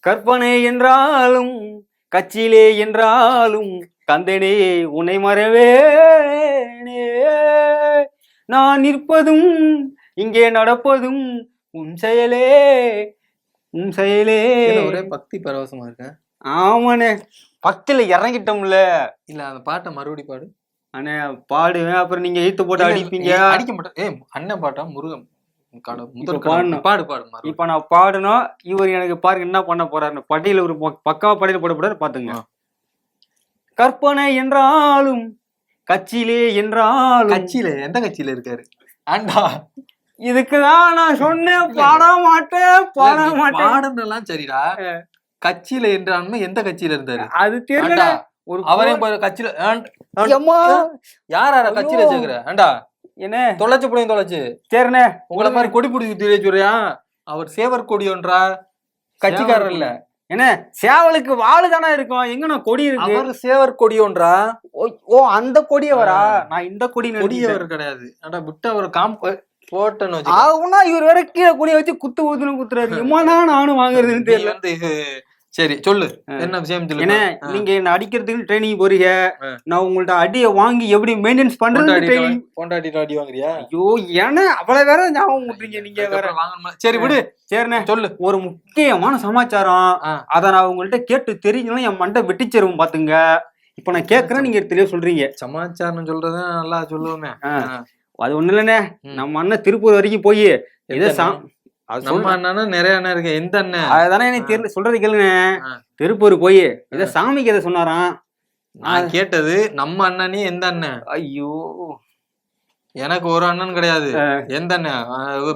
கற்பனை என்றாலும் கச்சிலே என்றாலும் கந்தனே உன்னை மறவேனே. நான் நிற்பதும் இங்கே நடப்பதும் உன் செயலே உன் செயலே. ஒரே பக்தி பரவசமா இருக்கேன். ஆமாண்ணே, பக்தியில இறங்கிட்டோம்ல. இல்ல அந்த பாட்டை மறுபடி பாடு. அண்ணே பாடுவேன், அப்புறம் நீங்க ஈத்து போட்டு அடிப்பீங்க. அடிக்க மாட்டேன். அண்ணன் பாட்டா முருகன் பாடணும். பாடு பாடு. இப்ப நான் பாடணும், இவர் எனக்கு பாருங்க என்ன பண்ண போறாரு. பட்டியல ஒரு பக்காவா படையில போட போறாரு பாத்துங்க. கற்பனை என்றாலும் கட்சியிலே என்றாலும். கட்சியில எந்த கட்சியில இருக்காரு ஆண்டா? இதுக்குதான் நான் சொன்னேன் பாட மாட்டேன் பாடலாம். சரிடா, கட்சியில என்றாலுமே எந்த கட்சியில இருந்தாரு அது தெரியல. ஒரு அவரையும் கட்சியில யார கட்சியில சேர்க்கிற ஆண்டா? என்ன தொலைச்சு புடியும் தொலைச்சு. சரிண்ணே, உங்களை மாதிரி கொடி பிடிச்சி சொல்றியா? அவர் சேவர் கொடி ஒன்றா, கட்சிக்காரர் இல்ல. என்ன சேவலுக்கு வாழு தானே இருக்கும், எங்க கொடி இருக்கு. அவர் சேவர் கொடி ஒன்றா? ஓ அந்த கொடியவரா? நான் இந்த கொடியவர் கிடையாது. ஆண்டா விட்டு அவர் போட்டணும். இவர் வேற கீழே கொடிய வச்சு குத்து ஊத்துன்னு குத்துறாரு. நானும் வாங்குறதுன்னு தெரியல. சரி சொல்லு, என்ன விஷயம்? நீங்க என்ன அடிக்கிறதுக்கு ட்ரைனிங் போறீங்க, நான் உங்கள்ட்ட அடியை வாங்கி எப்படி மெயின்டெனன்ஸ் பண்றது. பொண்டாட்டிட்டு அடி வாங்குறியா? ஐயோ ஏன்னா அவளை வேற ஞாபகம் விட்டுறீங்க நீங்க வேற. வாங்கணுமா? சரி விடு. சரிண்ணே சொல்லு. ஒரு முக்கியமான சமாச்சாரம், அத நான் உங்கள்ட்ட கேட்டு தெரிஞ்சுன்னா என் மண்டை வெட்டிச்சிருவோம் பாத்துங்க. இப்ப நான் கேக்குறேன், நீங்க தெளிவா சொல்றீங்க. சமாச்சாரம் சொல்றது நல்லா சொல்லுவோமே. அது ஒண்ணு இல்லண்ணே, நம்ம அண்ணன் திருப்பூர் வரைக்கும் போய் இதை நம்ம அண்ணன் நிறைய அண்ணன் இருக்கு. எந்த அண்ணன்? அதுதானே எனக்கு தெரியல, சொல்றது கேளுங்க. திருப்பூர் போய் இத சாமிக்கு எதை சொன்னாராம். நான் கேட்டது நம்ம அண்ணனே எந்த அண்ணன்? ஐயோ எனக்கு ஒரு அண்ணன் கிடையாது. எந்த அண்ணன்?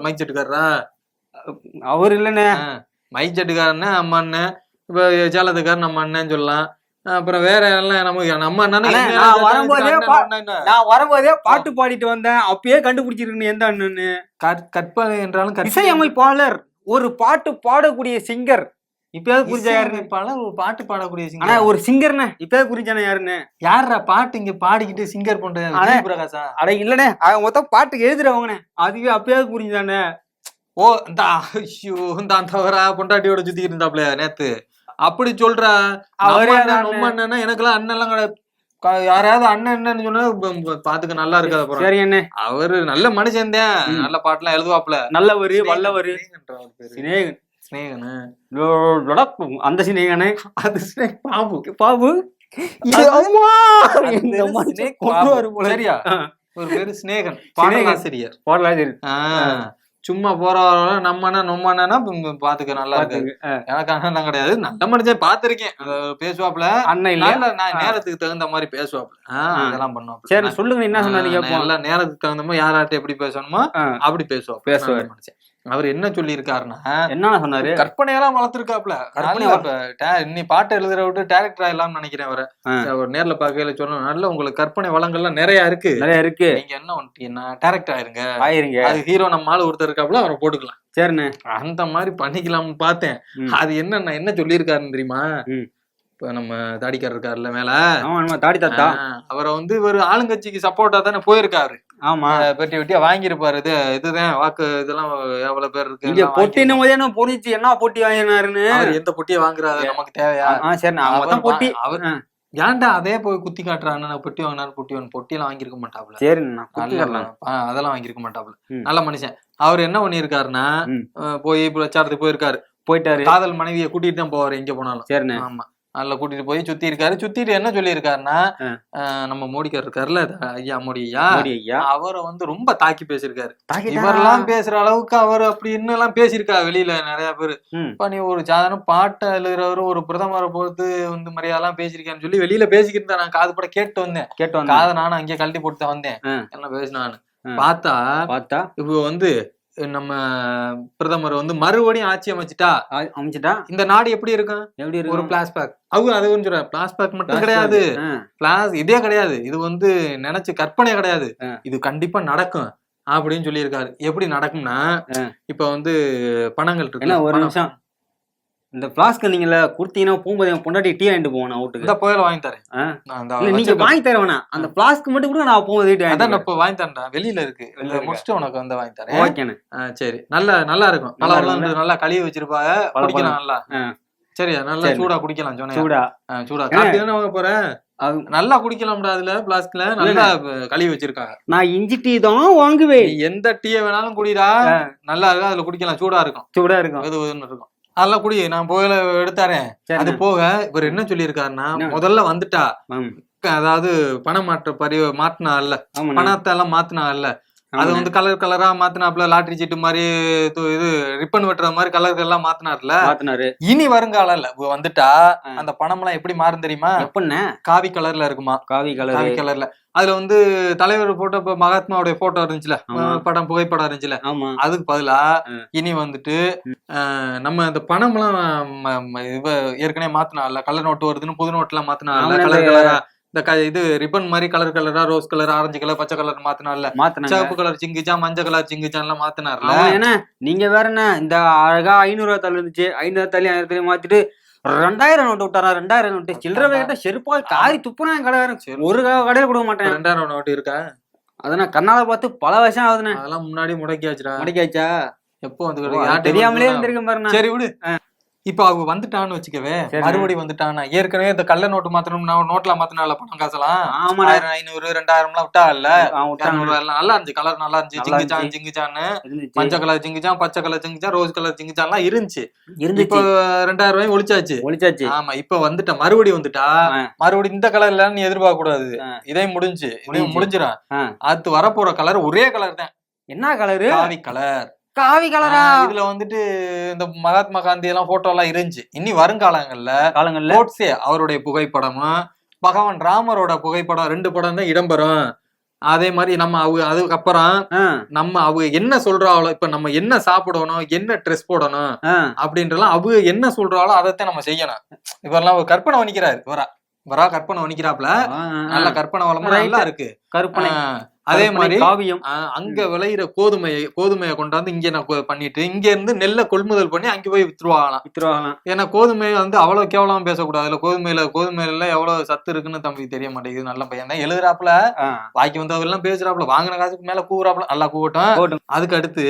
மைக் செட்டுக்காரரா? அவர் இல்லண்ணே. மைக் செட்டுக்காரன்னு நம்ம அண்ணன். இப்ப சேலத்துக்காரர் நம்ம அண்ணன் சொல்லலாம். அப்புறம் வேற எல்லாம் நமக்கு நம்ம அண்ணன். நான் வரும்போதே பாட்டு பாடிட்டு வந்தேன், அப்பயே கண்டுபிடிச்சிருக்கேன் எந்த அண்ணன்னு. கற்பனை என்றாலும் இசையமைப்பாளர், ஒரு பாட்டு பாடக்கூடிய சிங்கர். இப்பயாவது புரிஞ்சா யாருன்னு? ஒரு பாட்டு பாடக்கூடிய சிங்கர், ஒரு சிங்கர்னே. இப்பயாவது புரிஞ்சானே யாருன்னு? யாரா பாட்டு இங்க பாடிக்கிட்டு சிங்கர் பண்ற பிரகாஷா? அட இல்லனே, அவன் மொத்தம் பாட்டுக்கு எழுதுறவங்கண்ணே. அதுவே அப்பயாவது புரிஞ்சானே. ஓ இந்த ஐயோ இந்த தவறா பொண்டாட்டியோட சுத்திக்கிட்டு இருந்தாப்ல நேத்து. அப்படி சொல்ற நம்ம அண்ணன் எனக்கெல்லாம் அண்ணன் எல்லாம் கிடையாது. யாராவது அண்ணன் என்னன்னு சொன்னா பாத்துக்க நல்லா இருக்காது. சரி என்ன, அவரு நல்ல மனுஷன் தான், நல்ல பாட்டு எல்லாம் எழுதுவாப்ல. நல்லவரு வல்லவரு. அந்த சினேகனே, அது பாபு பாபு. சரியா? ஒரு பேரு சினேகன், பாடலாசிரியர். பாடலாசிரியர். சும்மா போறவர நம்ம அண்ணா பாத்துக்க நல்லா இருக்கு. எனக்கு அண்ணன் கிடையாது, நல்ல மனுஷன் பாத்திருக்கேன். பேசுவாப்ல அண்ணன் இல்ல, நான் நேரத்துக்கு தகுந்த மாதிரி பேசுவாப்ல. அதெல்லாம் பண்ணுவாப்ல. சரி சொல்லுங்க, என்ன சொன்னாங்க? எல்லாம் நேரத்துக்கு தகுந்த மாதிரி யாராட்ட எப்படி பேசணுமோ அப்படி பேசுவார் மனுஷன். அவர் என்ன சொல்லி இருக்காருன்னா, என்ன சொன்னாரு? கற்பனையெல்லாம் வளர்த்துருக்காப்ல. இன்னி பாட்டு எழுதுற விட்டு டைரக்டர் ஆயிடலாம்னு நினைக்கிறேன். அவரை நேர்ல பாக்கையில சொன்ன நல்ல உங்களுக்கு கற்பனை வளங்கள்லாம் நிறைய இருக்கு. நீங்க என்ன வந்துட்டீங்கன்னா டைரக்டர் ஆயிருங்க. அது ஹீரோ நம்ம ஆளு ஒருத்தர் இருக்காப்ல, அவரை போட்டுக்கலாம். சரிண்ணே, அந்த மாதிரி பண்ணிக்கலாம்னு பார்த்தேன். அது என்ன சொல்லியிருக்காருன்னு தெரியுமா? இப்ப நம்ம தாடிக்காரர் இருக்காருல்ல மேல, தாடி தாத்தா, அவரை ஒரு ஆளுங்கட்சிக்கு சப்போர்ட்டா தானே போயிருக்காரு. ஆமா, பெட்டி வெட்டியா வாங்கிருப்பாரு. இதுதான் வாக்கு, இதெல்லாம் எவ்வளவு பேர் இருக்கு. இங்க பொட்டின போதே நான் புரிஞ்சு என்ன பொட்டி வாங்கினாருன்னு. எந்த பொட்டியை வாங்குறாரு நமக்கு தேவையா? சரி, நான் பொட்டி அவர் ஏன்டா அதே போய் குத்தி காட்டுறான்னு பொட்டி வாங்கினாரு. பொட்டியெல்லாம் வாங்கிருக்க மாட்டாப்ல. சரி, அதெல்லாம் வாங்கிருக்க மாட்டாப்ல. நல்ல மனுஷன். அவர் என்ன பண்ணிருக்காருன்னா, போய் பிரச்சாரத்துக்கு போயிட்டாரு. காதல் மனைவியை கூட்டிட்டு தான் போவாரு எங்க போனாலும். சரிண்ணே, ஆமா, அதுல கூட்டிட்டு போய் சுத்தி இருக்காரு. சுத்திட்டு என்ன சொல்லி இருக்காருன்னா, நம்ம மோடிக்கார் இருக்காருல்ல, ஐயா மோடி ஐயா, அவரை ரொம்ப தாக்கி பேசியிருக்காரு. இவரெல்லாம் பேசுற அளவுக்கு அவர் அப்படி இன்னும் பேசியிருக்காரு வெளியில நிறைய பேரு. இப்ப நீ ஒரு சாதாரண பாட்டை எழுதுறவரு ஒரு பிரதமரை பொறுத்து மரியாதைலாம் பேசியிருக்கேன்னு சொல்லி வெளியில பேசிக்கிட்டு தான் நான் காது பட கேட்டு வந்தேன். காதை நானும் அங்கே கழட்டி போட்டு வந்தேன். என்ன பேசினான்னு பார்த்தா இப்ப நம்ம பிரதமர் மறுபடியும் ஆட்சி அமைச்சிட்டா இந்த நாடு எப்படி இருக்கும்? ஒரு பிளாஸ்பேக் அது பிளாஸ்பேக் மட்டும் கிடையாது, இதே கிடையாது. இது நினைச்சு கற்பனை கிடையாது, இது கண்டிப்பா நடக்கும் அப்படின்னு சொல்லியிருக்காரு. எப்படி நடக்கும்னா, இப்ப பணங்கள் இருக்கு. ஒரு நிமிஷம், இந்த பிளாஸ்க் நீங்க குடுத்தீங்கன்னா போகும்போது பொண்டாட்டி டீ வாங்கிட்டு போவேன் அவுட்டுக்கு. இந்த போயில வாங்கி தரேன். நீங்க வாங்கி தர வேணாம், அந்த பிளாஸ்க் மட்டும் கூட நான் போகும்போது அதான் இப்ப வாங்கி தரேன். வெளியில இருக்கு, முடிச்சுட்டு உனக்கு வாங்கி தரேன். ஓகேண்ணே, சரி. நல்லா இருக்கும். நல்லா கழுவி வச்சிருப்பாங்க, குடிக்கலாம் நல்லா. சரியா நல்லா சூடா குடிக்கலாம் சொன்னேன். சூடா காப்பி தானே வாங்க போறேன், நல்லா குடிக்கலாம்டா. அதுல பிளாஸ்க்ல நல்லா கழுவி வச்சிருக்காங்க. நான் இஞ்சி டீ தான் வாங்குவேன். எந்த டீயை வேணாலும் குடிடா, நல்லா இருக்கும். அதுல குடிக்கலாம், சூடா இருக்கும். இருக்கும் அதெல்லாம் குடி. நான் போயில எடுத்தாரேன். அது போக இவர் என்ன சொல்லியிருக்காருன்னா, முதல்ல வந்துட்டா அதாவது பணம் மாத்தினா இல்ல, பணத்தை எல்லாம் மாத்தினா இல்ல, அது வந்து கலர் கலரா மாத்தினாப்ல, லாட்டரி சீட்டு மாதிரி இது ரிப்பன் வெட்டுற மாதிரி கலர் எல்லாம் மாத்தினாரு. இனி வருங்கால வந்துட்டா அந்த பணம் எல்லாம் எப்படி மாறும் தெரியுமா? காவி கலர்ல இருக்குமா, காவி கலர்ல. அதுல வந்து தலைவர் போட்டோ, இப்ப மகாத்மாவுடைய போட்டோ இருந்துச்சுல, புகைப்படம் இருந்துச்சுல, அதுக்கு பதிலா இனி வந்துட்டு நம்ம இந்த பணம் எல்லாம் ஏற்கனவே மாத்தினால, கலர் நோட்டு வருதுன்னு புது நோட்டு எல்லாம் மாத்தினால, கலர் கலரா இந்த இது ரிப்பன் மாதிரி கலர் கலரா, ரோஸ் கலர், ஆரஞ்சு கலர், பச்சை கலர் மாத்தினார்ல, சிவப்பு கலர் சிங்கிச்சா, மஞ்சள் கலர் சிங்கிச்சான் எல்லாம் மாத்தினார்ல. ஏன்னா நீங்க வேற என்ன, இந்த அழகா 500 தள்ளி இருந்துச்சு, 500 தள்ளி 1000 மாத்திட்டு 2000 நோட்டு விட்டாரா, 2000 நோட்டு சில்லறை கிட்ட செருப்பா காரி துப்புனா கடைக்காரன் ஒரு கடையில கொடுக்க மாட்டேன். 2000 நோட்டு இருக்கா? அதனா கண்ணால பார்த்து பல வருஷம் ஆகுதுண்ணே. அதெல்லாம் முன்னாடி முடக்கியாச்சுடா. முடக்கியாச்சா? எப்போ வந்து தெரியாமலே இருந்திருக்கேன் பாருங்க. சரி விடு. இப்ப அவங்க வந்துட்டான்னு வச்சுக்கவே, மறுபடி வந்துட்டானா, ஏற்கனவே இந்த கள்ள நோட்டு மாத்தணும், நோட்ல மாத்தினால பணம் காசெல்லாம் 1000 500 2000 எல்லாம் விட்டா இல்ல, நல்லா இருந்துச்சு, கலர் நல்லா இருந்துச்சு, ஜிங்குச்சான்னு மஞ்சள் கலர் ஜிங்குச்சான், பச்சை கலர் ஜிங்குச்சான், ரோஸ் கலர் ஜிங்குச்சான் எல்லாம் இருந்துச்சு. இப்ப 2000 ரூபாய் ஒழிச்சாச்சு. ஆமா, இப்ப வந்துட்டா, மறுபடி வந்துட்டா, மறுபடி இந்த கலர்ல நீ எதிர்பார்க்க கூடாது. இதே முடிஞ்சிடும். அடுத்து வரப்போற கலர் ஒரே கலர் தான். என்ன கலரு? காவி கலரா. இதுல வந்துட்டு இந்த மகாத்மா காந்தி எல்லாம் போட்டோ எல்லாம் இருந்துச்சு. இனி வருங்காலங்கள்ல கோட்ஸே அவருடைய புகைப்படமும் பகவான் ராமரோட புகைப்படம் 2 படம் தான் இடம்பெறும். அதே மாதிரி நம்ம அதுக்கப்புறம் நம்ம அவங்க என்ன சொல்றாளோ, இப்ப நம்ம என்ன சாப்பிடணும், என்ன ட்ரெஸ் போடணும் அப்படின்றலாம் அவங்க என்ன சொல்றாளோ அதைத்தான் நம்ம செய்யணும். இவரெல்லாம் கற்பனை வணிக்கிறாரு. இவரா கற்பனை வணிக்கிறாப்ல. நல்ல கற்பனை வளமா நல்லா இருக்கு கற்பனை. அதே மாதிரி காவியம் அங்க விளையிற கோதுமையை கொண்டாந்து இங்க நான் பண்ணிட்டு, இங்க இருந்து நெல்லை கொள்முதல் பண்ணி அங்க போய் வித்துருவாங்களாம். ஏன்னா கோதுமை வந்து அவ்வளவு கேவலமா பேசக்கூடாது. இல்ல கோதுமையில எவ்வளவு சத்து இருக்குன்னு தம்பி தெரிய மாட்டேங்குது. நல்ல பையன் தான், எழுதுறாப்புல, வாக்கி வந்தவெல்லாம் பேசுறாப்புல, வாங்கின காசுக்கு மேல கூறாப்புல, நல்லா கூவட்டும். அதுக்கு அடுத்து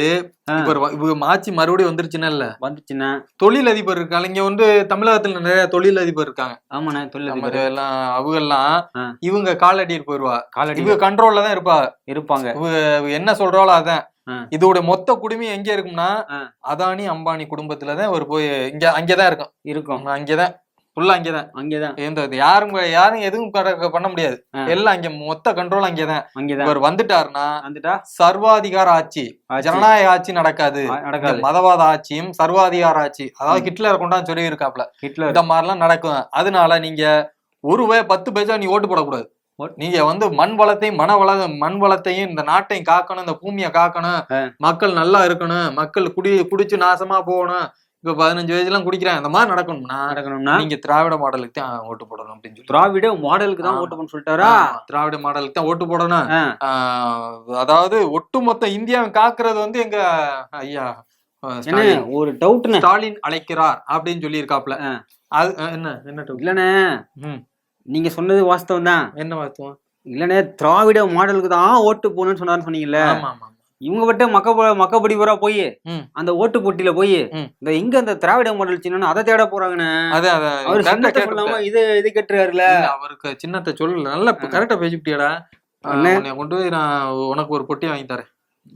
இப்ப மாச்சி மறுபடியும் வந்துருச்சுன்னா தொழிலதிபர் இருக்காங்க. இங்க வந்து தமிழகத்துல நிறைய தொழிலதிபர் இருக்காங்க. ஆமாண்ணா, தொழிலதிபர் எல்லாம் அவங்க எல்லாம் இவங்க காலடியில் போயிருவா, இவங்க கண்ட்ரோல்ல தான் இருப்பாங்க. என்ன சொல்றாளோ அதான். இதோட மொத்த குடும்பம் எங்க இருக்கும்னா அதானி அம்பானி குடும்பத்துலதான் ஒரு போய் அங்கதான் இருக்கும். அங்கதான் ஃபுல்லா அங்கதான் யாரும் எதுவும் பண்ண முடியாது. எல்லாம் அங்க மொத்த கண்ட்ரோல் அங்கதான். இவர் வந்துட்டாருன்னா சர்வாதிகார ஆட்சி, ஜனநாயக ஆட்சி நடக்காது. மதவாத ஆட்சியும் சர்வாதிகார ஆட்சி, அதாவது ஹிட்லர் கொண்டாந்து சொல்லி இருக்காப்ல, இந்த மாதிரிலாம் நடக்கும். அதனால நீங்க ₹1 10 பைசா நீ ஓட்டு போடக்கூடாது. நீங்க வந்து மண் வளத்தையும் இந்த நாட்டையும் காக்கணும், இந்த பூமியை காக்கணும், மக்கள் நல்லா இருக்கணும், மக்கள் குடிச்சு நாசமா போகணும். இப்ப 15 வயசுலாம் குடிக்கிறேன், இந்த மாதிரி நடக்கணும்னா நீங்க திராவிட மாடலுக்கு தான் ஓட்டு போடணும் அப்படின்னு சொல்லி. திராவிட மாடலுக்கு தான் ஓட்டு போடணும் சொல்லிட்டாரா? திராவிட மாடலுக்கு தான் ஓட்டு போடணும். அதாவது ஒட்டுமொத்த இந்தியாவை காக்குறது வந்து எங்க ஐயா ஒரு டவுட், ஸ்டாலின் அழைக்கிறார் அப்படின்னு சொல்லி இருக்காப்ல. அது என்ன டவுட் இல்லண்ணே? நீங்க சொன்னது வாஸ்தவம் தான். என்ன வாஸ்தவம்? இல்லண்ணே, திராவிட மாடலுக்கு தான் ஓட்டு போகணும்னு சொன்னாருன்னு சொன்னீங்கல்ல. இவங்க விட்டு மக்கபடி பூரா போய் அந்த ஓட்டு போட்டியில போய் இந்த எங்க அந்த திராவிட மாடல் சின்ன அதை தேட போறாங்கன்னு இது கேட்டுருக்காருல்ல. அவருக்கு சின்னத்தை சொல்லல, நல்லா கரெக்டா பேசிட்டியாடா. கொண்டு போய் நான் உனக்கு ஒரு பொட்டி வாங்கி தரேன்.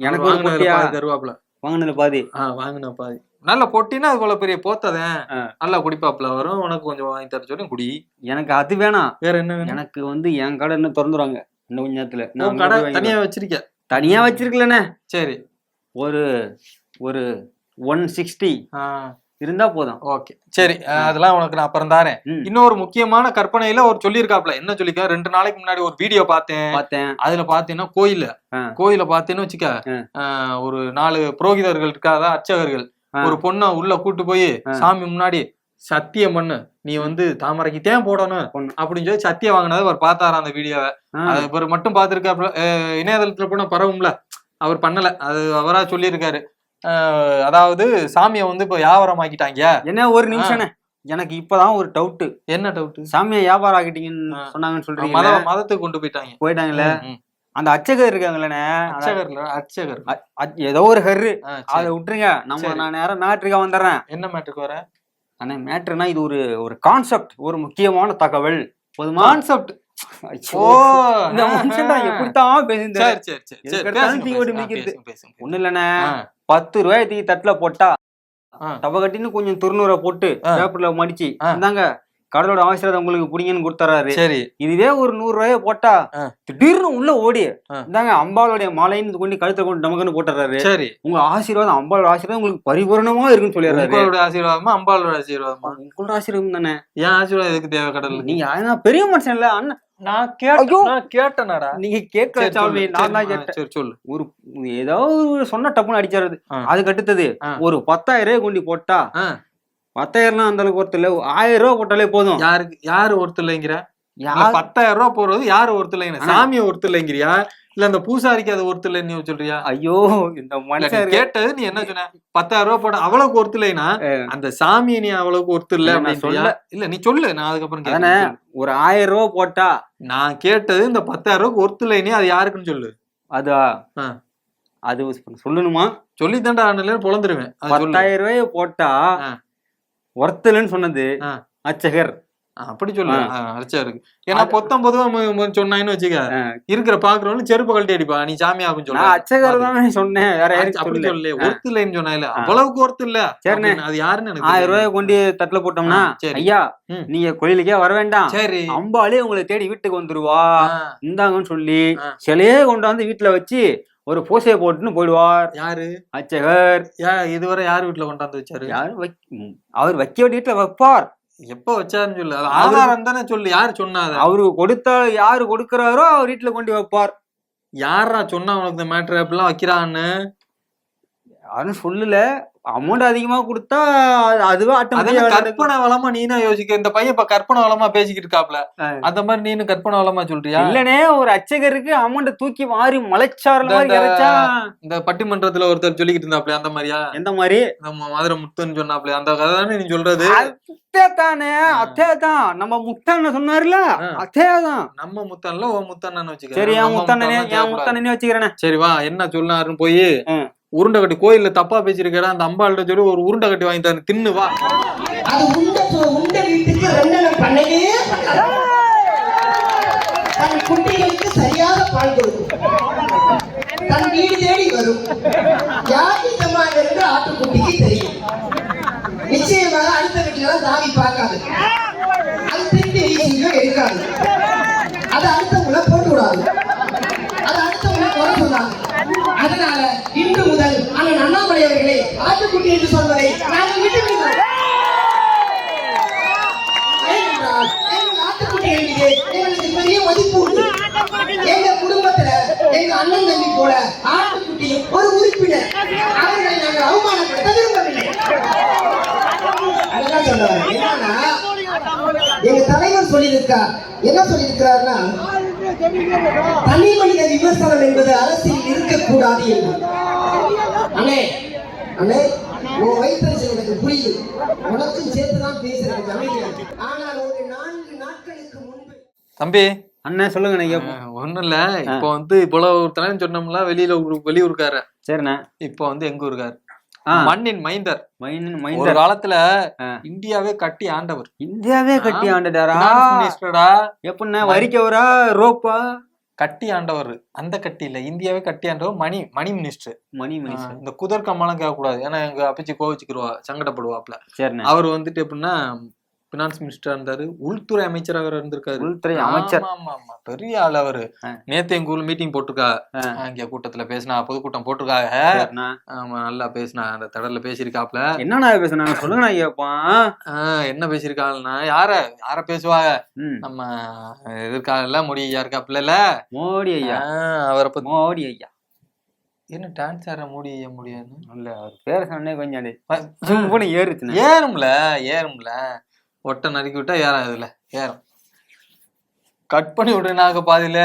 எனக்கு ஒரு பொட்டியா தருவாப்ல? வாங்கினது பாதி. வாங்கின பாதி. நல்ல பொட்டினா அது போல பெரிய போத்ததேன், நல்லா குடிப்பாப்ல வரும். உனக்கு கொஞ்சம் வாங்கி தர சொல்லி குடி. எனக்கு அது வேணாம். வேற என்ன வேணும்? எனக்கு வந்து என் கடை என்ன திறந்துருவாங்க இன்னும் கொஞ்ச நேரத்துல. நான் கடை தனியா வச்சிருக்கேன். தனியா வச்சிருக்கலண்ணே. சரி, ஒரு 160 இருந்தா போதும். ஓகே, சரி, அதெல்லாம் உனக்கு நான் அப்புறம் தாரேன். இன்னொரு முக்கியமான கற்பனையில ஒரு சொல்லியிருக்காப்ல. என்ன சொல்லிக்க, 2 நாளைக்கு முன்னாடி ஒரு வீடியோ பார்த்தேன். அதுல பாத்தீங்கன்னா கோயில பாத்தேன்னு வச்சுக்க, ஒரு 4 புரோகிதர்கள் இருக்காத அர்ச்சகர்கள் ஒரு பொண்ணை உள்ள கூட்டு போய் சாமி முன்னாடி சத்தியம் பண்ணு, நீ வந்து தாமரைக்கு தேன் போடணும் அப்படின்னு சொல்லி சத்தியம் வாங்கினதை அவர் பார்த்தாரா அந்த வீடியோவை. அது இவர் மட்டும் பார்த்திருக்காப்ல. இணையதளத்துல போன பரவும்ல, அவர் பண்ணல, அது அவரா சொல்லியிருக்காரு. அதாவது சாமியை வந்து இப்ப வியாபாரம் ஆக்கிட்டாங்க. என்ன ஒரு நிமிஷம், எனக்கு இப்பதான் ஒரு டவுட். என்ன டவுட்? சாமியை வியாபாரம் ஆக்கிட்டீங்கன்னு சொன்னாங்கன்னு சொல்றீங்க. மதத்துக்கு கொண்டு போயிட்டாங்கல்ல. அந்த அர்ச்சகர் இருக்காங்களே, அர்ச்சகர் ஏதோ ஒரு ஹர்ரு, அதை விட்டுருங்க. நான் நேரம் மேட்ரிக்கா வந்துடுறேன். என்ன மேட்ருக்கு வர? ஆனா மேட்டர்னா இது ஒரு கான்செப்ட், ஒரு முக்கியமான தகவல். போதுமா? கான்செப்ட். ஓ, இந்த மனுஷன்டா எப்படித்தான் பேசுறாரு. சரி சரி ஒண்ணு இல்லண்ணே, 10 ரூபாய் தூக்கி தட்டுல போட்டா டப கட்டின்னு கொஞ்சம் துருநூறை போட்டு பேப்பர்ல மடிச்சு இந்தாங்க கடலோட ஆசீர்வாதம் உங்களுக்கு புடிங்கன்னு கொடுத்துறாரு. சரி, இதுவே ஒரு 100 ரூபாய போட்டா திடீர்னு உள்ள ஓடி இந்தாங்க அம்பாளுடைய மாலைன்னு கொண்டு கழுத்தை கொண்டு நமக்குன்னு போட்டுறாரு. சரி, உங்க ஆசீர்வாதம் அம்பாளோட ஆசீர்வாதம் உங்களுக்கு பரிபூரணமா இருக்குன்னு சொல்லிடுறாரு. உங்களோட ஆசீர்வாதமா அம்பாளோட ஆசீர்வாதமா? உங்களோட ஆசீர்வாதம் தானே. ஏன் ஆசீர்வாதம் எதுக்கு தேவை கடல்? நீங்க பெரிய மனுஷன் இல்ல அண்ணன். நான் கேட்டேனடா. நீங்க கேட்கல சாமி, நான் தான் கேட்டேன். சரி சொல்லு. ஒரு ஏதாவது சொன்ன டப்புன்னு அடிச்சாரு. அதுக்கு அடுத்தது ஒரு 10,000 ரூபாய் கொண்டு போட்டா 10,000 அந்த அளவுக்கு ஒருத்தர் இல்ல, 1000 ரூபாய் போட்டாலே போதும். யாரு ஒருத்தர் இல்லைங்கிற? 10,000 ரூபாய் போறது யாரு ஒருத்தர் இல்லைங்க? சாமியை ஒருத்தர் இல்லைங்கிறியா இல்ல அந்த பூசாரிக்கு அது ஒருத்தர் இல்லைன்னு நீ சொல்றியா? ஐயோ, இந்த மனுஷன் கேட்டது நீ என்ன சொன்ன? 10,000 ரூபாய் போட அவ்வளவுக்கு ஒருத்தர் இல்லைன்னா அந்த சாமியை நீ அவ்வளவுக்கு ஒருத்தர் இல்ல அப்படின்னு சொல்ல. இல்ல நீ சொல்லு, நான் அதுக்கப்புறம் ஒரு 1000 ரூபாய் போட்டா. நான் கேட்டது இந்த 10,000 ரூபாய்க்கு ஒருத்தர் இல்லைனே அது யாருக்குன்னு சொல்லு. அது சொல்லணுமா? சொல்லித்தாண்டா பொழந்துருவேன். 10,000 ரூபாய போட்டா ஒருத்தலன்னு சொன்னது அர்ச்சகர். அப்படி சொல்லு அர்ச்சகருக்கு. ஏன்னா பொத்தம் பொதுவா சொன்னான்னு வச்சுக்க, இருக்கிற பாக்குறவங்க செருப்பு கழட்டி அடிப்பா. நீ சாமி ஆகும் சொல்ல. அர்ச்சகர் தான் சொன்னேன், வேற யாரும் அப்படி சொல்லல. ஒருத்தர் இல்லைன்னு சொன்னா இல்ல, அவ்வளவுக்கு ஒருத்தர் இல்ல. சரி, அது யாருன்னு 1000 ரூபாய் கொண்டு தட்டுல போட்டோம்னா, ஐயா நீங்க கோயிலுக்கே வர வேண்டாம், சரி அம்பாலே உங்களை தேடி வீட்டுக்கு வந்துருவா, இந்தாங்கன்னு சொல்லி சிலையே கொண்டாந்து வீட்டுல வச்சு ஒரு பூசையை போட்டுன்னு போயிடுவார். யாரு? அர்ச்சகர். இதுவரை யாரு வீட்டுல கொண்டாந்து வச்சாரு? அவர் வைக்க வேண்டிய வீட்டுல வைப்பார். எப்ப வச்சாருன்னு சொல்லு, ஆதாரம் தானே சொல்லு. யாரு சொன்னாரு? அவரு கொடுத்தா, யாரு கொடுக்கறாரோ அவர் வீட்டுல கொண்டு வைப்பார். யாரா சொன்னா உனக்கு இந்த மேட்டர் அப்படிலாம் வைக்கிறான்னு? யாரும் சொல்லல. அமௌண்ட் அதிகமா கொடுத்தா அதுவே கற்பனை வளமா நீனா யோசிக்க. இந்த பையன் இப்ப கற்பனை வளமா பேசிக்கிட்டு இருக்காப்ல, அந்த மாதிரி நீனு கற்பனை வளமா சொல்றியா? இல்லனே, ஒரு அர்ச்சகருக்கு அமௌண்ட் தூக்கி மாறி மலைச்சாரல இந்த பட்டிமன்றத்துல ஒருத்தர் சொல்லிக்கிட்டு இருந்தாப்ல, அந்த மாதிரியா? எந்த மாதிரி? நம்ம மதுரை முத்துன்னு சொன்னாப்ல, அந்த கதை தானே நீ சொல்றது? தானே, அதேதான் நம்ம முத்தண்ண சொன்னார்ல, அதேதான். நம்ம முத்தன்ல ஓ முத்தண்ணன்னு வச்சுக்க. சரி, என் முத்தண்ணனே வச்சுக்கிறேன். சரி வா, என்ன சொன்னாருன்னு போய் உருண்டை கட்டி கோயில்ல தப்பா பேசிருக்கா அந்த அம்பாள்கிட்ட சொல்லி ஒரு உருண்டை கட்டி வாங்கி தரேன், தின்னு வா. அது உண்ட வீட்டுக்கு ரெண்டனை பண்ணவே தன் குட்டிகளுக்கு சரியாக பால் கொடுக்கும், தன் வீடு தேடி வரும். யார் விதமாக இருந்து ஆட்டுக்குட்டிக்கு தெரியும். நிச்சயமாக அடுத்த வீட்டுல தாவி பார்க்காது, அது திருப்பி வீசியோ எடுக்காது, அது அடுத்தவங்களை போட்டு விடாது, அது அடுத்தவங்களை குறை சொல்லாது. அதனால இன்று முதல் அண்ணன் அண்ணாமலை அவர்களே ஆட்டுக்குட்டி என்று சொல்வதை நாங்கள் விட்டுவிடுவோம். ஏனென்றால் எங்கள் ஆட்டுக்குட்டிகள் மீது எங்களுக்கு பெரிய மதிப்பு உண்டு. எங்க குடும்பத்துல எங்க அண்ணன் தம்பி போல ஆட்டுக்குட்டி ஒரு உறுப்பினர். அவர்களை நாங்கள் அவமானப்படுத்த விரும்பவில்லை. அதெல்லாம் சொல்றாரு. என்னன்னா எங்க தலைவர் சொல்லியிருக்கார். என்ன சொல்லியிருக்கிறார்னா, தனி மனித விமர்சனம் என்பது அரசியல் இருக்கக்கூடாது என்று. அண்ணே அண்ணே, உன் வயிற்று எனக்கு புரியுது, உனக்கும் சேர்த்துதான் பேசுறேன். ஆனால் ஒரு 4 நாட்களுக்கு முன்பு தம்பி அண்ணன் சொல்லுங்க. நீங்க ஒண்ணும் இல்ல, இப்ப இவ்வளவு ஒருத்தன சொன்னோம்ல, வெளியூருக்காரு. சரிண்ணா, இப்ப எங்க ஊருக்காரு? மண்ணின் மைந்தர். ஒரு காலத்துல இந்தியாவே கட்டி ஆண்டவர். இந்தியாவே கட்டி ஆண்டடாரா? எப்படின்னா வரிக்கவரா ரோப்பா கட்டி ஆண்டவர்? அந்த கட்டி இல்ல, இந்தியாவே கட்டி ஆண்டவர் மணி மினிஸ்டர். இந்த குதர் கம்மாலாம் கேட்க கூடாது, ஏன்னா எங்க அப்பச்சி கோவிச்சுக்குருவா, சங்கடப்படுவாப்ல. அவர் எப்படின்னா பினான்ஸ் மினிஸ்டரா இருந்தாரு, உள்துறை அமைச்சராக இருந்திருக்காரு. உள்துறை அமைச்சர், பெரிய ஆள் அவரு. நேத்து எங்க ஊர்ல மீட்டிங் போட்டிருக்கா, இங்க கூட்டத்துல பேசினா, பொதுக்கூட்டம் போட்டிருக்காங்க. ஆமா, நல்லா பேசினா, அந்த தடல பேசிருக்காப்ல. என்ன பேசுனாங்க சொல்லுங்க. என்ன பேசிருக்காங்கன்னா, யார பேசுவாங்க, நம்ம எதிர்கால மோடி ஐயா இருக்காப்ல, மோடி ஐயா. அவரை பத்தி மோடி ஐயா என்ன டான்ஸ் ஆற மோடி ஐயா முடியாது இல்ல, அவர் பேர சொன்னே கொஞ்சம் ஏறும்ல ஒட்டை நறுக்கி விட்டா ஏறாதுல, ஏறும். கட் பண்ணி விடுறாங்க பாதியில.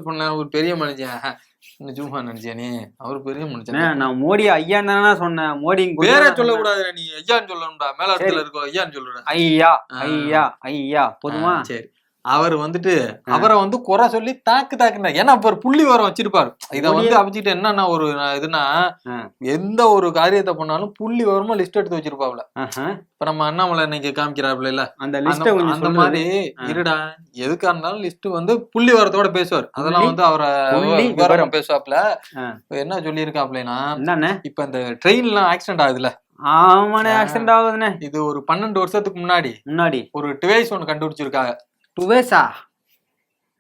பண்ண ஒரு பெரிய மனுஷன் சும்மா நினைச்சியா நீ? அவரு பெரிய மனுஷன். நான் மோடி ஐயா தானே சொன்னேன். மோடி பேர சொல்ல கூடாது, நீ ஐயான்னு சொல்லணும்டா. மேல இடத்துல இருக்கோம் ஐயான்னு சொல்லுறேன். ஐயா ஐயா ஐயா போதுமா? சரி, அவர் வந்துட்டு அவரை வந்து குறை சொல்லி தாக்குனா, ஏன்னா அப்ப ஒரு புள்ளி வரம் வச்சிருப்பாரு. இத வந்து அமைச்சிட்டு என்னன்னா ஒரு இதுனா எந்த ஒரு காரியத்தை பண்ணாலும் புள்ளி வரமா லிஸ்ட் எடுத்து வச்சிருப்பாப்ல. இப்ப நம்ம அண்ணாமலை இன்னைக்கு காமிக்கிறாப்ல இல்ல, அந்த லிஸ்ட் அந்த மாதிரி இருடா, எதுக்கா இருந்தாலும் லிஸ்ட் வந்து புள்ளி வரத்தோட பேசுவார். அதெல்லாம் வந்து அவரை விவரம் பேசுவாப்ல. என்ன சொல்லியிருக்காப்லன்னா, இப்ப இந்த ட்ரெயின் எல்லாம் ஆக்சிடென்ட் ஆகுதுல, ஆமாண்ணே ஆக்சிடென்ட் ஆகுதுண்ணே. இது ஒரு 12 வருஷத்துக்கு முன்னாடி ஒரு டிவைஸ் ஒண்ணு கண்டுபிடிச்சிருக்காங்க. டுவேஸா?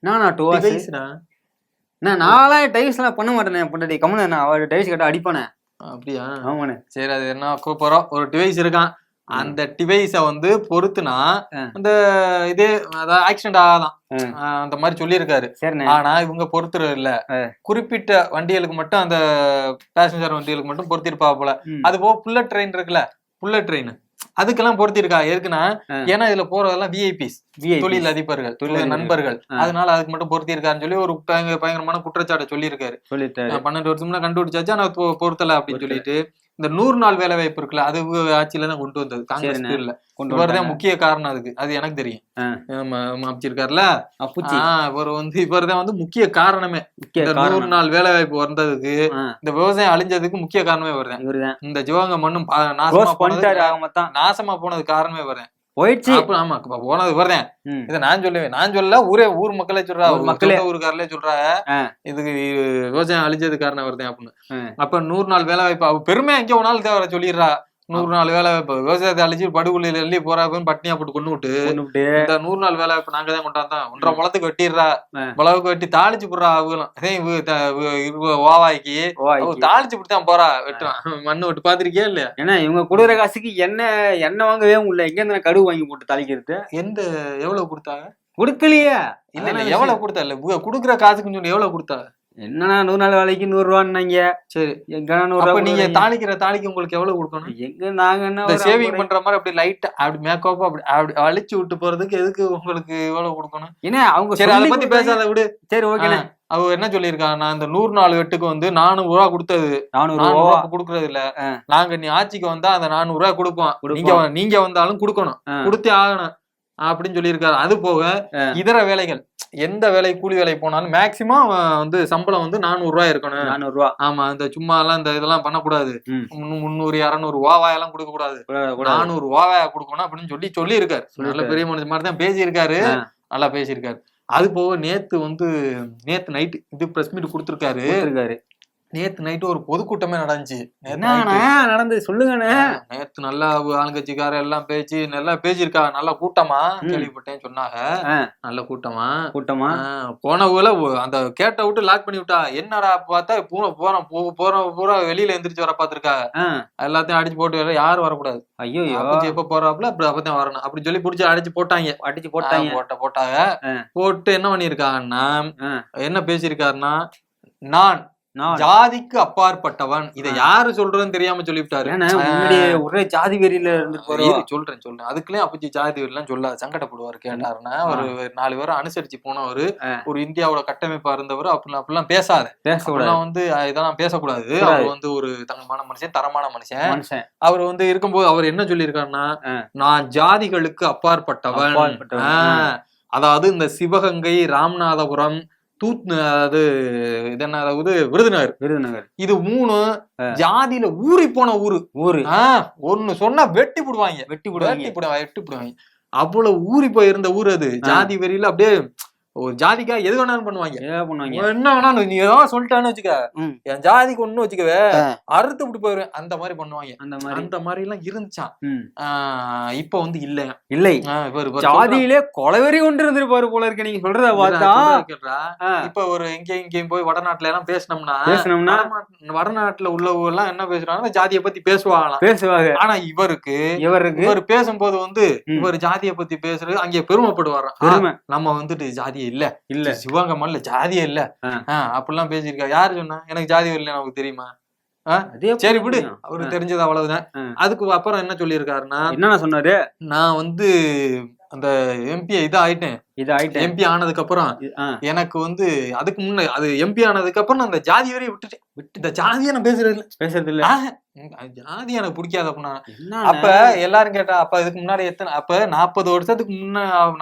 நானா டுவேஸ்னா? நான்லாம் டைவ்ஸ் எல்லாம் பண்ண மாட்டேனே. பொண்டாட்டி கம்முனு நான் அவ டைவ்ஸ் கேட்டா அடிப்பானே. அப்படியா? ஆமாண்ணே. சரி, அது என்ன கூப்பிடுறோம், ஒரு டிவைஸ் இருக்கான். அந்த டிவைஸ வந்து பொறுத்துனா அந்த இதே அதாவது ஆக்சிடென்ட் ஆகாதான் அந்த மாதிரி சொல்லியிருக்காரு. ஆனா இவங்க பொறுத்துறது இல்ல, குறிப்பிட்ட வண்டிகளுக்கு மட்டும், அந்த பேசஞ்சர் வண்டிகளுக்கு மட்டும் பொறுத்திருப்பா போல. அது போக புல்லட் ட்ரெயின் இருக்குல்ல, புல்லட் ட்ரெயின் அதுக்கெல்லாம் பொறுத்திருக்கா. எதுக்குன்னா, ஏன்னா இதுல போறதெல்லாம் விஐபிஸ், தொழில் அதிபர்கள், தொழில் நண்பர்கள், அதனால அதுக்கு மட்டும் பொறுத்திருக்காருன்னு சொல்லி ஒரு பயங்கரமான குற்றச்சாட்டை சொல்லியிருக்காரு. 12 வருஷம்னா கண்டுபிடிச்சாச்சு, ஆனா பொறுத்தல அப்படின்னு சொல்லிட்டு. இந்த 100 நாள் வேலை வாய்ப்பு இருக்குல்ல, அது ஆட்சியில தான் கொண்டு வந்தது, காங்கிரஸ் இல்ல. இவர்தான் முக்கிய காரணம் அதுக்கு, அது எனக்கு தெரியும். அமைச்சிருக்காருல இவர் வந்து, இவர்தான் வந்து முக்கிய காரணமே. 100 நாள் வேலை வாய்ப்பு வந்ததுக்கு, இந்த விவசாயம் அழிஞ்சதுக்கு முக்கிய காரணமே இவர்தான். இந்த சிவகங்கை மண்ணும் நாசமா போனது காரணமே இவர்தான். ஆமா போனது இவர்தான். இதை நான் சொல்லுவேன், நான் சொல்ல ஊர் மக்களே சொல்றா, மக்களே ஊருக்காரலே சொல்றாங்க இதுக்கு விவசாயம் அழிஞ்சது காரணம் இவர்தான் அப்படின்னு. அப்ப 100 நாள் வேலை வாய்ப்பு அவ பெருமையா எங்க ஒரு நாள் சொல்லிடுறா. 100 நாள் வேலை வாய்ப்பு விவசாயத்தை அழிச்சு படுகொலையில எள்ளி போறாப்புன்னு பட்டினியா போட்டு கொண்டு விட்டு, இந்த 100 நாள் வேலை வாய்ப்பு நாங்க தான் கொண்டாந்தோம், 1.5 முளத்துக்கு வெட்டிடுறா, மிளவுக்கு வெட்டி தாளிச்சு போடுறா. அவங்களும் வாவாய்க்கு தாளிச்சு போட்டுதான் போறா, வெட்டுறான் மண்ணு விட்டு. பாத்திருக்கியா இல்லையா? ஏன்னா இவங்க கொடுக்குற காசுக்கு எண்ணெய் வாங்கவே உள்ள எங்க இருந்து கடுகு வாங்கி போட்டு தாளிக்கிறது. எவ்வளவு கொடுத்தாங்க? கொடுக்கலையே. இல்ல எவ்வளவு கொடுத்தா இல்ல, குடுக்குற காசுக்குன்னு சொல்லி எவ்வளவு கொடுத்தாங்க? என்னன்னா 100 நாள் வேலைக்கு 100 ரூபான்னாங்க. சரி, நீங்க தாளிக்கிற தாளிக்கு உங்களுக்கு எவ்வளவு கொடுக்கணும்? எங்க நாங்க என்ன சேவிங் பண்ற மாதிரி அப்படி லைட்டா அப்படி மேக்கப் அப்படி அழிச்சு விட்டு போறதுக்கு எதுக்கு உங்களுக்கு எவ்வளவு கொடுக்கணும்? ஏன்னா அவங்க சரி அதை பத்தி பேசாத விடு. சரி ஓகே. அவ என்ன சொல்லியிருக்காங்க, நான் இந்த 100 நாள் வெட்டுக்கு வந்து 400 ரூபா கொடுத்தது, 400 ரூபா கொடுக்கறது இல்ல, நாங்க நீ ஆட்சிக்கு வந்தா அந்த 400 ரூபாய் கொடுப்போம், நீங்க வந்தாலும் கொடுக்கணும், கொடுத்தே ஆகணும் அப்படின்னு சொல்லியிருக்காரு. அது போக இதர வேலைகள், எந்த வேலை கூலி வேலை போனாலும் மேக்சிமம் வந்து சம்பளம் வந்து 400 ரூபாய் இருக்கணும். 400 ரூபா. ஆமா, இந்த சும்மா எல்லாம் இந்த இதெல்லாம் பண்ணக்கூடாது, 300 200 வாவாயெல்லாம் கொடுக்க கூடாது, 400 வாவாயா கொடுக்கணும் அப்படின்னு சொல்லி இருக்காரு. நல்ல பெரிய மனுஷன் மாதிரி தான் பேசியிருக்காரு, நல்லா பேசியிருக்காரு. அது போக நேத்து நைட்டு இது பிரஸ் மீட் கொடுத்திருக்காரு. நேத்து நைட்டு ஒரு பொதுக்கூட்டமே நடந்துச்சு. நடந்து சொல்லுங்க. நேத்து நல்லா ஆளுங்கட்சிக்கார எல்லாம் நல்லா பேசியிருக்காங்க. நல்ல கூட்டமா கேள்விப்பட்டேன்னு சொன்னாங்க. நல்ல கூட்டமா போனவுல அந்த கேட்ட விட்டு லாக் பண்ணி விட்டா. என்னடா பார்த்தா பூரா வெளியில எந்திரிச்சு வர பாத்துருக்காங்க. எல்லாத்தையும் அடிச்சு போட்டு யாரும் வரக்கூடாது, ஐயோ எப்ப போறாப்புல அப்பதான் வரணும் அப்படின்னு சொல்லி புடிச்சு அடிச்சு போட்டாங்க. போட்டு என்ன பண்ணிருக்காங்கன்னா, என்ன பேசியிருக்காருன்னா, நான் ஜாதிக்கு அப்பாற்பட்டவன். இதை யாரு சொல்றதுன்னு தெரியாம சொல்லிவிட்டாரு. ஒரே ஜாதி வெறியில இருந்து சொல்றேன். அதுக்குள்ளே அப்பச்சி ஜாதி வெறிலாம் சொல்லாது, சங்கடப்படுவாரு. கேட்டாருன்னா ஒரு 4 பேரும் அனுசரிச்சு போனவரு, ஒரு இந்தியாவோட கட்டமைப்பா இருந்தவர். அப்படிலாம் பேசாத, வந்து இதெல்லாம் பேசக்கூடாது. அவர் வந்து ஒரு தங்கமான மனுஷன், தரமான மனுஷன். அவர் வந்து இருக்கும்போது அவர் என்ன சொல்லியிருக்காருன்னா, நான் ஜாதிகளுக்கு அப்பாற்பட்டவன். அதாவது இந்த சிவகங்கை, ராமநாதபுரம், விருதுநகர், இது 3 ஜாதியில ஊறி போன ஊரு. ஒண்ணு சொன்னா வெட்டி போடுவாங்க. அவ்வளவு ஊறி போய் இருந்த ஊர் அது. ஜாதி வெறியில அப்படியே ஒரு ஜாதிக்கா எது வேணாலும் பண்ணுவாங்க. என்ன வேணாலும் நீ ஏதாவது சொல்லிட்டான்னு வச்சுக்க, என் ஜாதிக்கு ஒண்ணு வச்சுக்கவே அறுத்து விட்டு போயிருவேன், அந்த மாதிரி பண்ணுவாங்க. அந்த மாதிரி எல்லாம் இருந்துச்சான். இப்ப வந்து இல்லை ஜாதியிலே கொலவெறி கொண்டு இருந்திருப்பாரு போல இருக்கு நீங்க சொல்றத பார்த்தா. இப்ப ஒரு எங்கேயும் போய் வடநாட்டுல எல்லாம் பேசினோம்னா வடநாட்டுல உள்ளவங்க எல்லாம் என்ன பேசுறாங்க, ஜாதியை பத்தி பேசுவாங்க. ஆனா இவர் பேசும்போது வந்து இவர் ஜாதியை பத்தி பேசுறது அங்கே பெருமைப்படுவாராம். நம்ம வந்துட்டு ஜாதி இல்ல சிவகங்கை மண்ணில ஜாதியே இல்ல அப்படிலாம் பேசியிருக்கா. யாரு சொன்னா? எனக்கு ஜாதி இல்ல நமக்கு தெரியுமா? சரி விடு, அவருக்கு தெரிஞ்சது அவ்வளவுதான். அதுக்கு அப்புறம் என்ன சொல்லியிருக்காருன்னா, என்ன சொன்னாரு, நான் வந்து அந்த எம்பி எம்பி ஆனதுக்கு அப்புறம் எனக்கு வந்து அதுக்கு முன்ன அது எம்பி ஆனதுக்கு அப்புறம் நான் அந்த ஜாதி வரையும் விட்டுட்டேன். இந்த ஜாதியை நான் பேசுறது இல்ல ஜாதி எனக்கு பிடிக்காது அப்படின்னா. அப்ப எல்லாரும் கேட்டா அப்ப இதுக்கு முன்னாடி எத்தனை அப்ப 40 வருஷத்துக்கு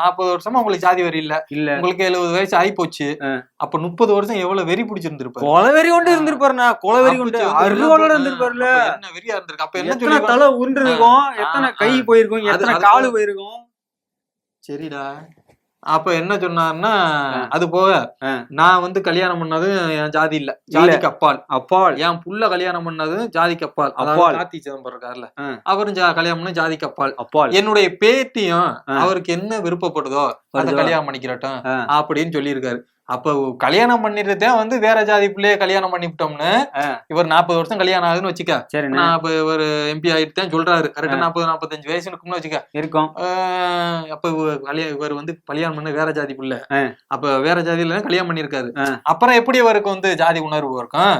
40 வருஷமா உங்களுக்கு ஜாதி வரி இல்ல உங்களுக்கு 70 வயசு ஆகி போச்சு. அப்ப 30 வருஷம் எவ்வளவு வெறி பிடிச்சிருந்திருப்பாரு. கொலவெறி கொண்டு இருந்திருப்பாருண்ணா. கொலவெறி கொண்டு இருந்திருப்பாருல. என்ன வெறியா இருந்திருக்கு. அப்ப என்ன சொல்லி தலை உருண்டு இருக்கும், எத்தனை கை போயிருக்கும், எத்தனை காலு போயிருக்கும். சரிடா. அப்ப என்ன சொன்னாருன்னா அது போக நான் வந்து கல்யாணம் பண்ணது என் ஜாதி இல்ல, ஜாதிக்கு அப்பால். என் புள்ள கல்யாணம் பண்ணது ஜாதிக்கு அப்பால். கார்த்தி சிதம்பரம் இருக்காருல்ல, அவரும் கல்யாணம் பண்ண ஜாதிக்கு அப்பால். என்னுடைய பேத்தியும் அவருக்கு என்ன விருப்பப்படுதோ அதை கல்யாணம் பண்ணிக்கிறட்டும் அப்படின்னு சொல்லியிருக்காரு. அப்ப கல்யாணம் பண்ணிருந்தே வந்து வேற ஜாதி பிள்ளைய கல்யாணம் பண்ணிவிட்டோம்னு இவர் 40 வருஷம் கல்யாணம் ஆகுதுன்னு வச்சுக்க. சரி, நான் இப்ப இவர் எம்பி ஆயிட்டு தான் சொல்றாரு. கரெக்டா 40-45 வயசு இருக்கும்னு வச்சுக்க இருக்கும். அப்ப இவர் வந்து கல்யாணம் பண்ண வேற ஜாதி பிள்ளை, அப்ப வேற ஜாதியில கல்யாணம் பண்ணிருக்காரு. அப்புறம் எப்படி இவருக்கு வந்து ஜாதி உணர்வு இருக்கும்?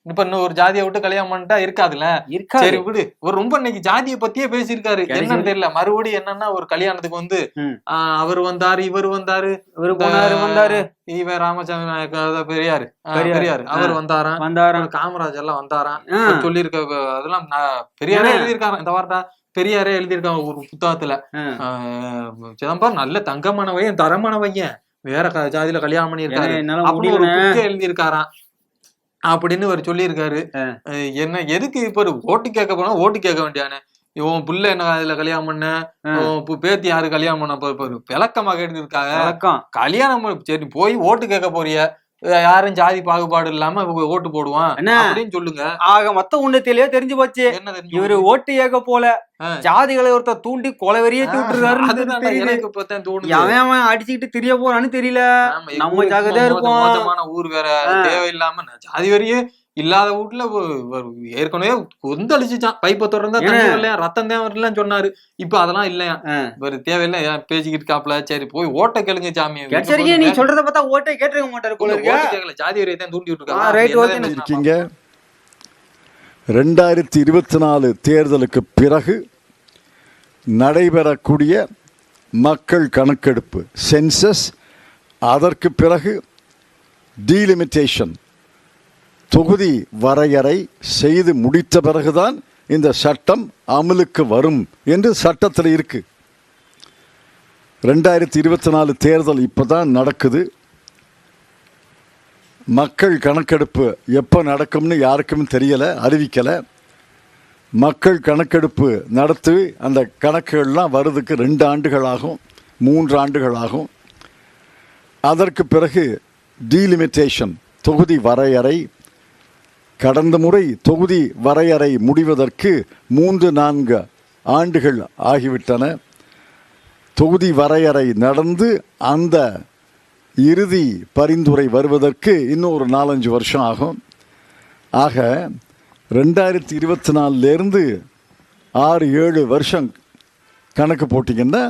இப்ப இன்னும் ஒரு ஜாதியை விட்டு கல்யாணம் பண்ணிட்டா இருக்காதுல்ல. சரி விடு. ஒரு ரொம்ப இன்னைக்கு ஜாதியை பத்தியே பேசியிருக்காரு. என்னன்னு தெரியல. மறுபடியும் என்னன்னா ஒரு கல்யாணத்துக்கு வந்து அவர் வந்தாரு, இவர் வந்தாரு, இவ ராமசாமி நாயக்க பெரியாரு அவர் வந்தாராம், காமராஜ் எல்லாம் வந்தாராம் சொல்லியிருக்க. அதெல்லாம் பெரியாரே எழுதியிருக்காங்க. இந்த வார்த்தை பெரியாரே எழுதியிருக்காங்க ஒரு புத்தகத்துல. சிதம்பரம் நல்ல தங்கமான பையன், தரமான பையன், வேற ஜாதியில கல்யாணம் பண்ணியிருக்காரு அப்படின்னு ஒரு புத்தகம் எழுதியிருக்காராம் அப்படின்னு அவர் சொல்லியிருக்காரு. என்ன எதுக்கு இப்ப ஓட்டு கேட்க போனா ஓட்டு கேட்க வேண்டியானே, இவன் புள்ள என்ன அதுல கல்யாணம் பண்ண, பேத்தி யாரு கல்யாணம் பண்ண விளக்கமா கேட்டுருக்காங்க. கல்யாணம் சரி போய் ஓட்டு கேட்க போறிய, யாரும் ஜாதி பாகுபாடு இல்லாம ஓட்டு போடுவான் அப்படின்னு சொல்லுங்க. ஆக மொத்த உன்னத்திலேயே தெரிஞ்சு போச்சு. என்ன இவரு ஓட்டு ஏக போல ஜாதிகளை ஒருத்த தூண்டி கொலவெறியே தூட்டுறாரு. அடிச்சுக்கிட்டு தெரிய போறான்னு தெரியல. நம்ம ஜாகதா இருப்போம். ஊர் வேற தேவையில்லாம ஜாதி வரியே இல்லாத வீட்டுல ஏற்கனவே கொந்தளிச்சுச்சான். பைப்பை தொடர்ந்தா இல்லையா, ரத்தம் தான் வரலன்னு சொன்னாரு. இப்ப அதெல்லாம் இல்லையா, ஒரு தேவையில்லை பேசிக்கிட்டு காப்பல. சரி போய் ஓட்ட கேளுங்க சாமி. நீ சொல்றத பார்த்தா ஓட்டை கேட்டுக்க மாட்டாரு. ஜாதி வரியை தான் தூண்டி விட்டுருக்காங்க. 2024 தேர்தலுக்கு பிறகு நடைபெறக்கூடிய மக்கள் கணக்கெடுப்பு சென்சஸ், அதற்கு பிறகு டீலிமிட்டேஷன் தொகுதி வரையறை செய்து முடித்த பிறகுதான் இந்த சட்டம் அமலுக்கு வரும் என்று சட்டத்தில் இருக்கு. 2024 தேர்தல் இப்போதான் நடக்குது. மக்கள் கணக்கெடுப்பு எப்போ நடக்கும்னு யாருக்கும் தெரியலை, அறிவிக்கலை. மக்கள் கணக்கெடுப்பு நடத்தி அந்த கணக்குகள்லாம் வருதுக்கு 2 ஆண்டுகள் ஆகும், 3 ஆண்டுகள் ஆகும். அதற்கு பிறகு டீலிமிட்டேஷன் தொகுதி வரையறை. கடந்த முறை தொகுதி வரையறை முடிவதற்கு 3-4 ஆண்டுகள் ஆகிவிட்டன. தொகுதி வரையறை நடந்து அந்த இறுதி பரிந்துரை வருவதற்கு இன்னொரு 4-5 வருஷம் ஆகும். ஆக 2024 6-7 வருஷம் கணக்கு போட்டிங்கன்னா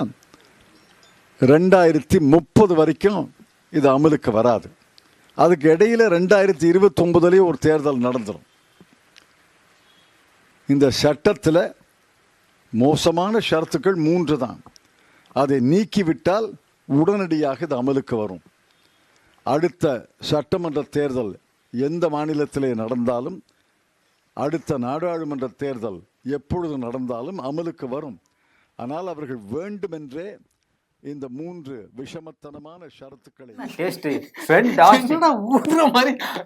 2030 வரைக்கும் இது அமலுக்கு வராது. அதுக்கு இடையில 2029 ஒரு தேர்தல் நடந்துடும். இந்த சட்டத்தில் மோசமான ஷரத்துக்கள் 3 தான். அதை நீக்கிவிட்டால் உடனடியாக இது அமலுக்கு வரும். அடுத்த சட்டமன்ற தேர்தல் எந்த மாநிலத்திலே நடந்தாலும், அடுத்த நாடாளுமன்ற தேர்தல் எப்பொழுது நடந்தாலும் அமலுக்கு வரும். ஆனால் அவர்கள் வேண்டுமென்றே இந்த 3 விஷமத்தனமான ஷரத்துக்களை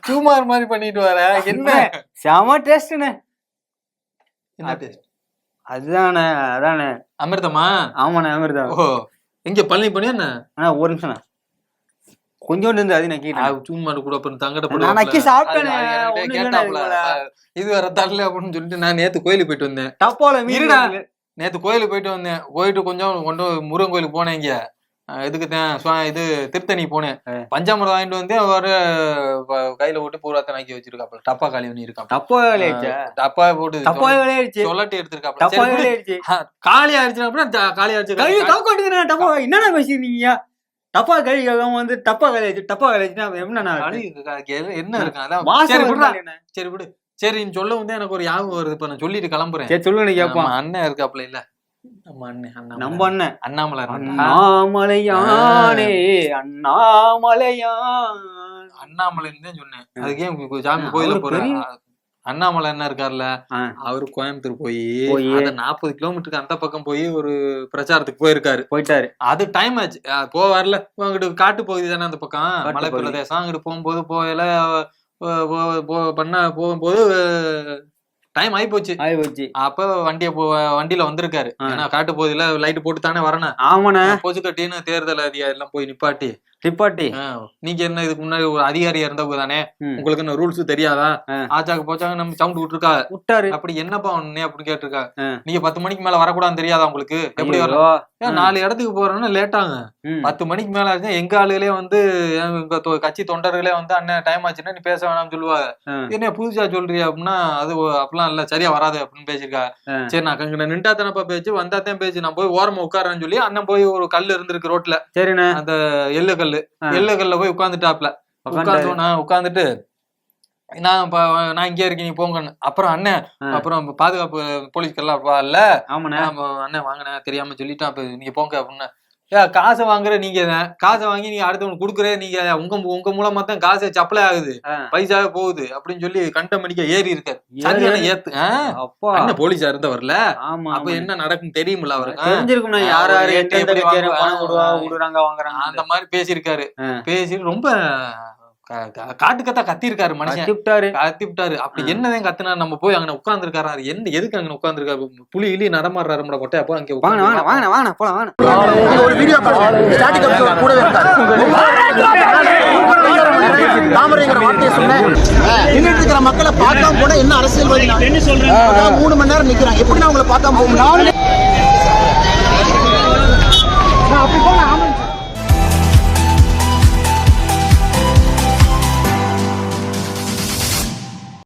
சூமார் மாதிரி பண்ணிட்டு வர. என்ன செம டேஸ்ட்னே. அதுதானே அதானே அமிர்தமா? ஆமாண்ணே அமிர்தம். ஓ எங்க பழனி பண்ணியா என்ன? ஒரு நிமிஷம் கொஞ்சோண்டு இருந்து அது நான் சூமார் கூட இது வர தரல அப்படின்னு சொல்லிட்டு நான் நேத்து கோயிலுக்கு போயிட்டு வந்தேன். டப்பால மீறிடா. நேத்து கோயிலுக்கு போயிட்டு வந்தேன். போயிட்டு கொஞ்சம் முருகன் கோயிலுக்கு போனேன். இங்க இதுக்கு இது திருத்தணி போனேன். பஞ்சாமிரம் வாங்கிட்டு வந்து அவரு கையில போட்டு பூராத்த நாக்கி வச்சிருக்காப்ல. டப்பா காலி பண்ணி இருக்காப்ல. டப்பா போட்டு சொல்லட்டி எடுத்திருக்காப்ல. காலி ஆயிடுச்சுன்னா காலி ஆயிடுச்சு. என்னன்னா பேசிருந்தீங்க? டப்பா கழி வந்து டப்பா காலி ஆயிடுச்சு. டப்பா காலி ஆயிடுச்சுன்னா என்ன இருக்கு? சரி விடு. சரி நீ சொல்ல வந்து எனக்கு ஒரு ஞாபகம் வருது. இப்ப நான் சொல்லிட்டு கிளம்புறேன். சொல்லுங்க கேப்போம். அண்ணன் இருக்காப்ல இல்ல, நம்ம அண்ணன் அண்ணாமலையானே அண்ணாமலைன்னு தான் சொன்னேன். அதுக்கே சாமி கோயில போறேன். அண்ணாமலை என்ன இருக்காருல்ல, அவரு கோயம்புத்தூர் போய் 40 கிலோமீட்டருக்கு அந்த பக்கம் போய் ஒரு பிரச்சாரத்துக்கு போயிட்டாரு. அது டைம் ஆச்சு, போவார்ல. அங்கிட்டு காட்டு பகுதி தானே அந்த பக்கம், மலை பிரதேசம். அங்கிட்டு போகும்போது போகும்போது டைம் ஆகி போச்சு. அப்ப வண்டியில வந்திருக்காரு. ஏன்னா காட்டு பகுதியில லைட் போட்டு தானே வரணும். ஆமாண்ணே. பொது கட்டின்னு தேர்தல் அதிகாரி எல்லாம் போய் நிப்பாட்டி நீங்க என்ன இதுக்கு முன்னாடி ஒரு அதிகாரியா இருந்தவங்க தானே, உங்களுக்கு ரூல்ஸ் தெரியாதா, ஆச்சாக்கு போச்சாங்க நம்ம சவுண்ட் விட்டுருக்காரு. அப்படி என்னப்பா ஒண்ணு அப்படின்னு கேட்டிருக்கா. நீங்க 10 மணிக்கு மேல வரக்கூடாதுன்னு தெரியாதா உங்களுக்கு? எப்படி வரலாம்? 4 இடத்துக்கு போறோம்னா லேட் ஆகும். 10 மணிக்கு மேல ஆச்சுன்னா எங்க ஆளுகளே வந்து கட்சி தொண்டர்களே வந்து அண்ணன் டைம் ஆச்சுன்னா நீ பேச வேணாம்னு சொல்லுவாங்க. என்ன புதுசா சொல்றியா அப்படின்னா, அது அப்படிலாம் இல்ல, சரியா வராது அப்படின்னு பேசிருக்கா. சரி நான் அங்க நின்றா தானப்பா பேச்சு, வந்தாத்தான் பேச்சு, நான் போய் ஓரமா உட்காரன்னு சொல்லி அண்ணன் போய் ஒரு கல் இருந்திருக்கு ரோட்ல. சரிண்ணே. அந்த எள்ளு கல்ல போய் உட்காந்துட்டாப்ல. உட்காந்துட்டு நான் இங்கே இருக்கேன், நீ போங்கன்னு. அப்புறம் அண்ணன் அப்புறம் பாதுகாப்பு போலீஸ்கெல்லாம் இல்ல அண்ணன் வாங்கினேன் தெரியாம சொல்லிட்டான், அப்ப நீங்க போங்க அப்படின்னு. காசை வாங்குற நீங்க தான், காசை வாங்கி நீங்க அடுத்தவங்க குடுக்குற நீங்க, உங்க மூலமா தான் காசு சப்ளை ஆகுது, பைசாவே போகுது அப்படின்னு சொல்லி கண்டமணிக்க ஏறி இருக்காரு. சரியான ஏத்து. அண்ணன் போலீஸா இருந்தவர்ல, அப்ப என்ன நடக்கும் தெரியுமில்ல அவருக்கு, தெரிஞ்சிருக்கும் அந்த மாதிரி பேசியிருக்காரு. பேசி ரொம்ப காட்டுக்கத்தா கத்திருக்காரு மனுஷன், கத்திவிட்டாரு. அப்படி என்னதான் கத்துனாரு? நம்ம போய் அங்க உட்கார்ந்து இருக்காரு. என்ன எதுக்கு அங்க உட்கார்ந்து இருக்காரு? புலி இலி நடமாடுறாரு மொட்டை. அப்போ அங்க ஒரு வீடியோ கூடவே இருக்காரு. தாமரைங்கிற வார்த்தையை சொன்னேன். நின்றுட்டு இருக்கிற மக்களை பார்க்காம போனா என்ன அரசியல்வாதி? 3 மணி நேரம் நிக்கிறாங்க. எப்படி நான் உங்களை பார்க்காம போக முடியும்?